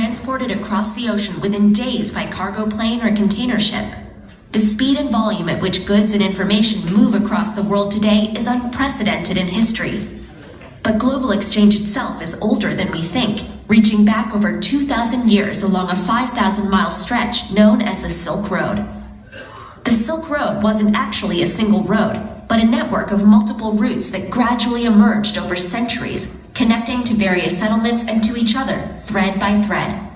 transported across the ocean within days by cargo plane or container ship. The speed and volume at which goods and information move across the world today is unprecedented in history. But global exchange itself is older than we think, reaching back over 2,000 years along a 5,000-mile stretch known as the Silk Road. The Silk Road wasn't actually a single road, but a network of multiple routes that gradually emerged over centuries, connecting to various settlements and to each other, thread by thread.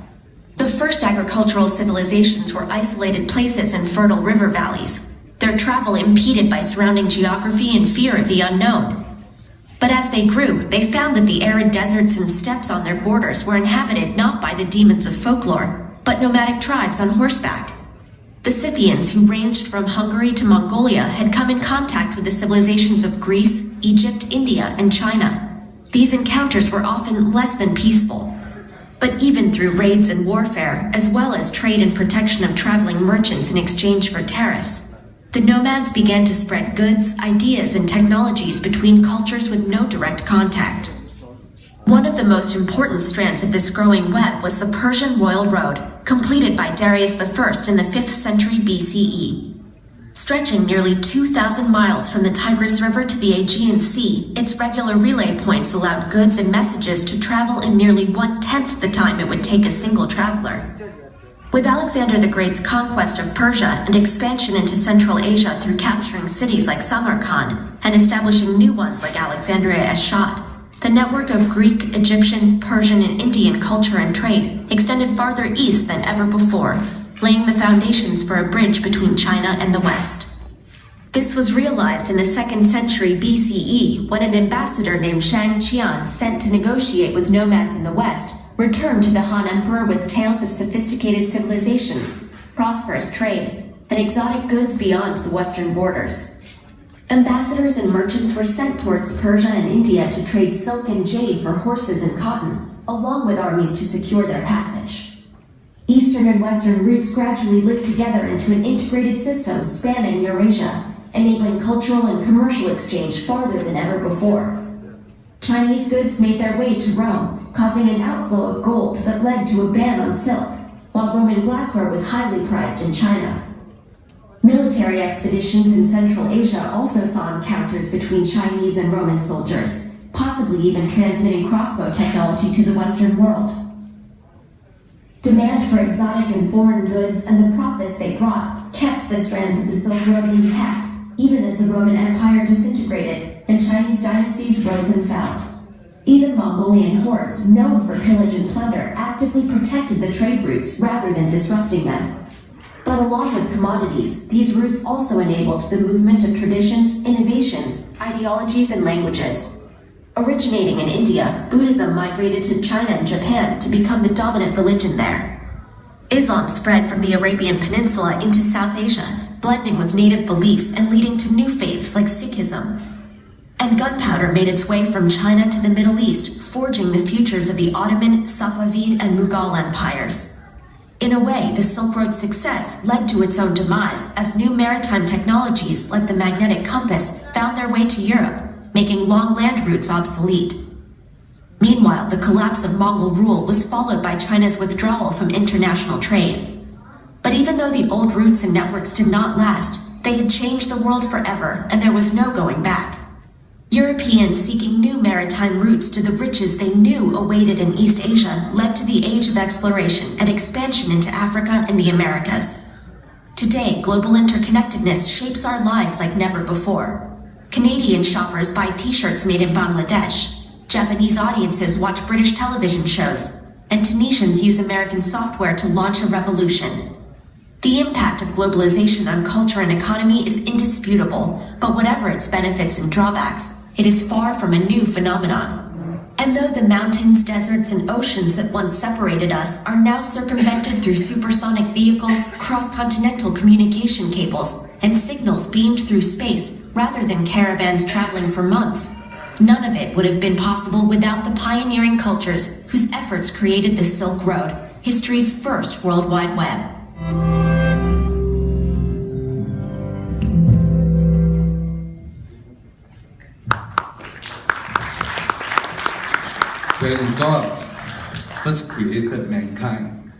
The first agricultural civilizations were isolated places in fertile river valleys, their travel impeded by surrounding geography and fear of the unknown. But as they grew, they found that the arid deserts and steppes on their borders were inhabited not by the demons of folklore, but nomadic tribes on horseback. The Scythians, who ranged from Hungary to Mongolia, had come in contact with the civilizations of Greece, Egypt, India, and China. These encounters were often less than peaceful. But even through raids and warfare, as well as trade and protection of traveling merchants in exchange for tariffs, the nomads began to spread goods, ideas, and technologies between cultures with no direct contact. One of the most important strands of this growing web was the Persian Royal Road, completed by Darius I in the 5th century BCE. Stretching nearly 2,000 miles from the Tigris River to the Aegean Sea, its regular relay points allowed goods and messages to travel in nearly 1/10 the time it would take a single traveler. With Alexander the Great's conquest of Persia and expansion into Central Asia through capturing cities like Samarkand and establishing new ones like Alexandria Eshat, the network of Greek, Egyptian, Persian, and Indian culture and trade extended farther east than ever before, laying the foundations for a bridge between China and the West. This was realized in the 2nd century BCE when an ambassador named Shang Qian, sent to negotiate with nomads in the West, returned to the Han Emperor with tales of sophisticated civilizations, prosperous trade, and exotic goods beyond the western borders. Ambassadors and merchants were sent towards Persia and India to trade silk and jade for horses and cotton, along with armies to secure their passage. Eastern and western routes gradually linked together into an integrated system spanning Eurasia, enabling cultural and commercial exchange farther than ever before. Chinese goods made their way to Rome, causing an outflow of gold that led to a ban on silk, while Roman glassware was highly prized in China. Military expeditions in Central Asia also saw encounters between Chinese and Roman soldiers, possibly even transmitting crossbow technology to the Western world. Demand for exotic and foreign goods and the profits they brought kept the strands of the Silk Road intact, even as the Roman Empire disintegrated and Chinese dynasties rose and fell. Even Mongolian hordes, known for pillage and plunder, actively protected the trade routes rather than disrupting them. But along with commodities, these routes also enabled the movement of traditions, innovations, ideologies, and languages. Originating in India, Buddhism migrated to China and Japan to become the dominant religion there. Islam spread from the Arabian Peninsula into South Asia, blending with native beliefs and leading to new faiths like Sikhism. And gunpowder made its way from China to the Middle East, forging the futures of the Ottoman, Safavid, and Mughal empires. In a way, the Silk Road's success led to its own demise as new maritime technologies like the magnetic compass found their way to Europe, making long land routes obsolete. Meanwhile, the collapse of Mongol rule was followed by China's withdrawal from international trade. But even though the old routes and networks did not last, they had changed the world forever, and there was no going back. Europeans seeking new maritime routes to the riches they knew awaited in East Asia led to the age of exploration and expansion into Africa and the Americas. Today, global interconnectedness shapes our lives like never before. Canadian shoppers buy t-shirts made in Bangladesh. Japanese audiences watch British television shows, and Tunisians use American software to launch a revolution. The impact of globalization on culture and economy is indisputable, but whatever its benefits and drawbacks, it is far from a new phenomenon. And though the mountains, deserts, and oceans that once separated us are now circumvented through supersonic vehicles, cross-continental communication cables, and signals beamed through space rather than caravans traveling for months, none of it would have been possible without the pioneering cultures whose efforts created the Silk Road, history's first World Wide Web.เป็นก็ส first created mankind.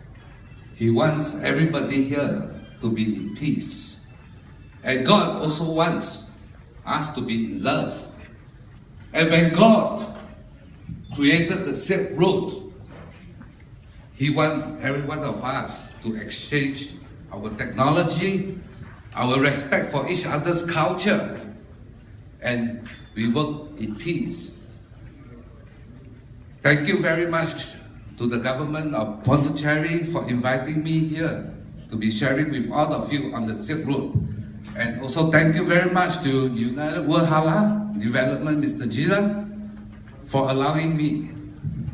He wants everybody here to be in peace. And God also wants us to be in love. And when God created the Silk Road, He wants every one of us to exchange our technology, our respect for each other's culture, and we work in peace. Thank you very much to the government of Pondicherry for inviting me here to be sharing with all of you on the Silk Road. And also thank you very much to United World Halal Development, Mr. Jira, for allowing me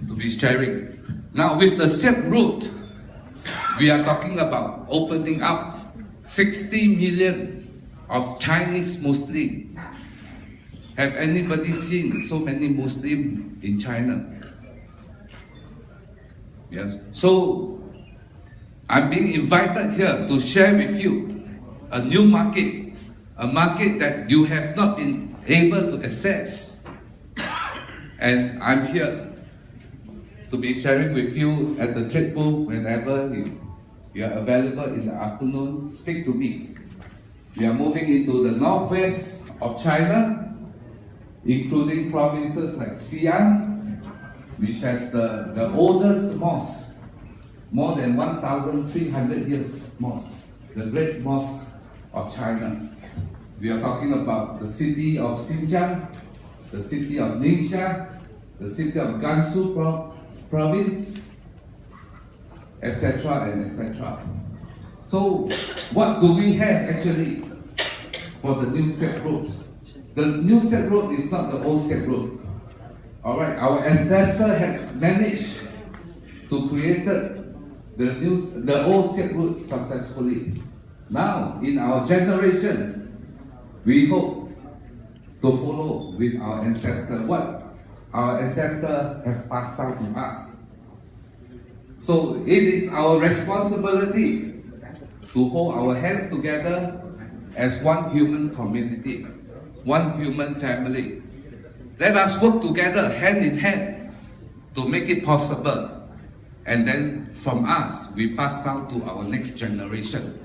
to be sharing. Now with the Silk Road, we are talking about opening up 60 million of Chinese Muslims. Have anybody seen so many Muslims in China? Yes. So I'm being invited here to share with you a new market, a market that you have not been able to access. And I'm here to be sharing with you at the trade booth whenever you are available in the afternoon. Speak to me. We are moving into the northwest of China, including provinces like Xi'an, which has the oldest mosque, more than 1,300 years mosque, the Great Mosque of China. We are talking about the city of Xinjiang, the city of Ningxia, the city of Gansu province, etc. and etc. So what do we have actually for the new Silk Road? The new Silk Road is not the old Silk Road. Alright, our ancestor has managed to create the old Silk Road successfully. Now, in our generation, we hope to follow with our ancestor what our ancestor has passed down to us. So it is our responsibility to hold our hands together as one human community, one human family. Let us work together hand in hand to make it possible. And then from us, we pass down to our next generation.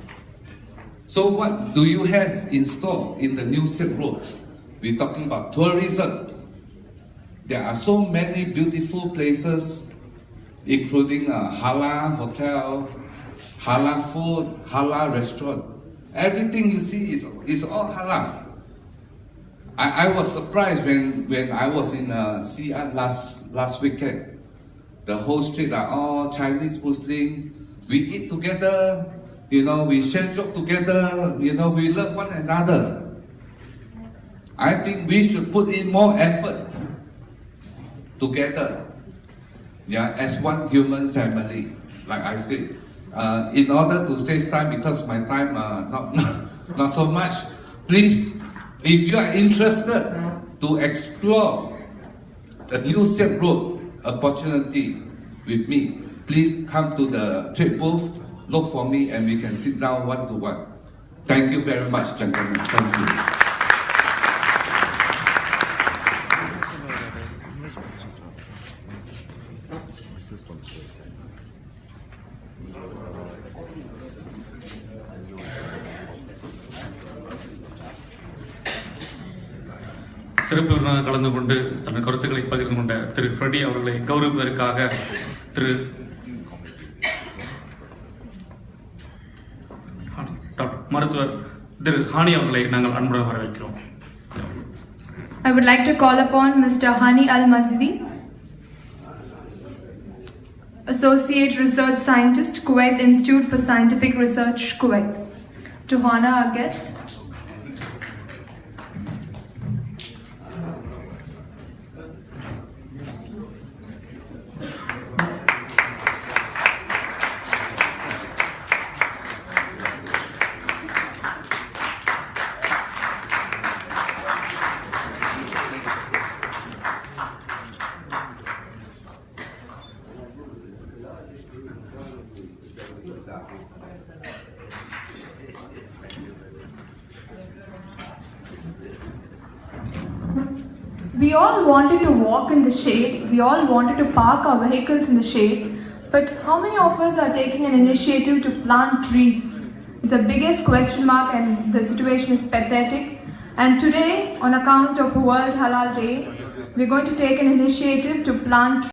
So what do you have in store in the new Silk Road? We're talking about tourism. There are so many beautiful places, including a halal hotel, halal food, halal restaurant. Everything you see is all halal. I was surprised when I was in Xi'an last weekend. The whole street are all Chinese Muslim. We eat together, we share joke together, we love one another. I think we should put in more effort together, as one human family. Like I said, in order to save time, because my time not so much, please, if you are interested to explore the new Silk Road opportunity with me, please come to the trade booth, look for me, and we can sit down one-to-one. Thank you very much, gentlemen. Thank you. சிறப்பு விருந்தினர் கலந்து கொண்டு தனது கருத்துக்களை பகிர்ந்து கொண்ட திரு Freddy அவர்களை கௌரவிப்பதற்காக திரு மருத்துவர் திரு ஹானி அவர்களை நாங்கள் அன்புடன் வரவேற்கிறோம். I would like to call upon Mr. Hani Al-Mazidi, Associate Research Scientist, Kuwait Institute for Scientific Research, Kuwait, to honor our guest. We all wanted to walk in the shade, we all wanted to park our vehicles in the shade, But how many of us are taking an initiative to plant trees? It's the biggest question mark and the situation is pathetic. And today, on account of World Halal Day, we're going to take an initiative to plant